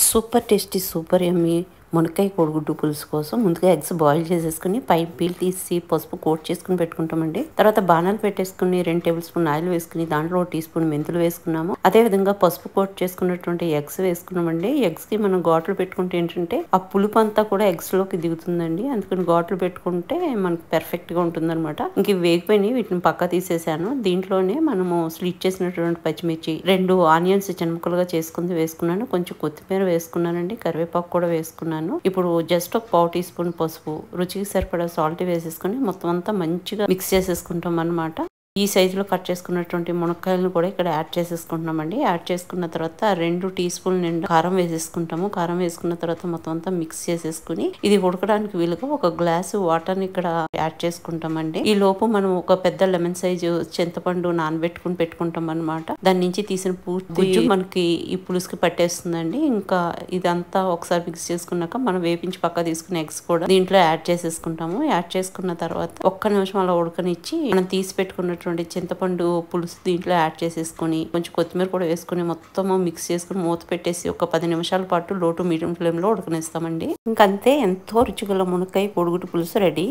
Super tasty super యమ్మీ మునక్కాయ కోడిగుడ్డు పులుసు కోసం ముందుగా ఎగ్స్ బాయిల్ చేసేసుకుని పై పీల్ తీసి పసుపు కోట్ చేసుకుని పెట్టుకుంటామండి. తర్వాత బాణాలు పెట్టేసుకుని 2 టేబుల్ స్పూన్ ఆయిల్ వేసుకుని దాంట్లో 1 టీ స్పూన్ మెంతులు వేసుకున్నాము. అదే విధంగా పసుపు కోట్ చేసుకున్నటువంటి ఎగ్స్ వేసుకున్నామండి. ఎగ్స్ కి మనం ఘాట్లు పెట్టుకుంటే ఏంటంటే ఆ పులుపు అంతా కూడా ఎగ్స్ లోకి దిగుతుందండి. అందుకని ఘాట్లు పెట్టుకుంటే మనకు పెర్ఫెక్ట్ గా ఉంటుంది అనమాట. ఇంక వేగిపోయి వీటిని పక్క తీసేసాను. దీంట్లోనే మనము స్లిట్ చేసినటువంటి పచ్చిమిర్చి 2 ఆనియన్స్ చిన్నముక్కలుగా చేసుకుంది వేసుకున్నాను. కొంచెం కొత్తిమీర వేసుకున్నానండి. కరివేపాకు కూడా వేసుకున్నాను. ఇప్పుడు జస్ట్ ఒక 1/4 టీ స్పూన్ పసుపు, రుచికి సరిపడా సాల్ట్ వేసేసుకుని మొత్తం అంతా మంచిగా మిక్స్ చేసేసుకుంటాం అన్నమాట. ఈ సైజులో కట్ చేసుకున్నటువంటి మునక్కాయలను కూడా ఇక్కడ యాడ్ చేసేసుకుంటున్నామండి. యాడ్ చేసుకున్న తర్వాత 2 టీ స్పూన్ నిండా కారం వేసేసుకుంటాము. కారం వేసుకున్న తర్వాత మొత్తం అంతా మిక్స్ చేసేసుకుని ఇది ఉడకడానికి వీలుగా ఒక గ్లాసు వాటర్ ని ఇక్కడ యాడ్ చేసుకుంటామండి. ఈ లోపు మనం ఒక పెద్ద లెమన్ సైజు చింతపండు నానబెట్టుకుని పెట్టుకుంటాం అన్నమాట. దాని నుంచి తీసిన పూర్తి మనకి ఈ పులుసుకి పట్టేస్తుందండి. ఇంకా ఇదంతా ఒకసారి మిక్స్ చేసుకున్నాక మనం వేపించి పక్క తీసుకున్న ఎగ్స్ కూడా దీంట్లో యాడ్ చేసేసుకుంటాము. యాడ్ చేసుకున్న తర్వాత ఒక్క నిమిషం అలా ఉడకనిచ్చి మనం తీసి పెట్టుకున్నటువంటి చింతపండు పులుసు దీంట్లో యాడ్ చేసేసుకుని కొంచెం కొత్తిమీర కూడా వేసుకుని మొత్తం మిక్స్ చేసుకుని మూత పెట్టేసి ఒక 10 నిమిషాల పాటు లో టు మీడియం ఫ్లేమ్ లో ఉడకనిస్తామండి. ఇంకంతే ఎంతో రుచిగల మునక్కాయ కోడిగుడ్డు పులుసు రెడీ.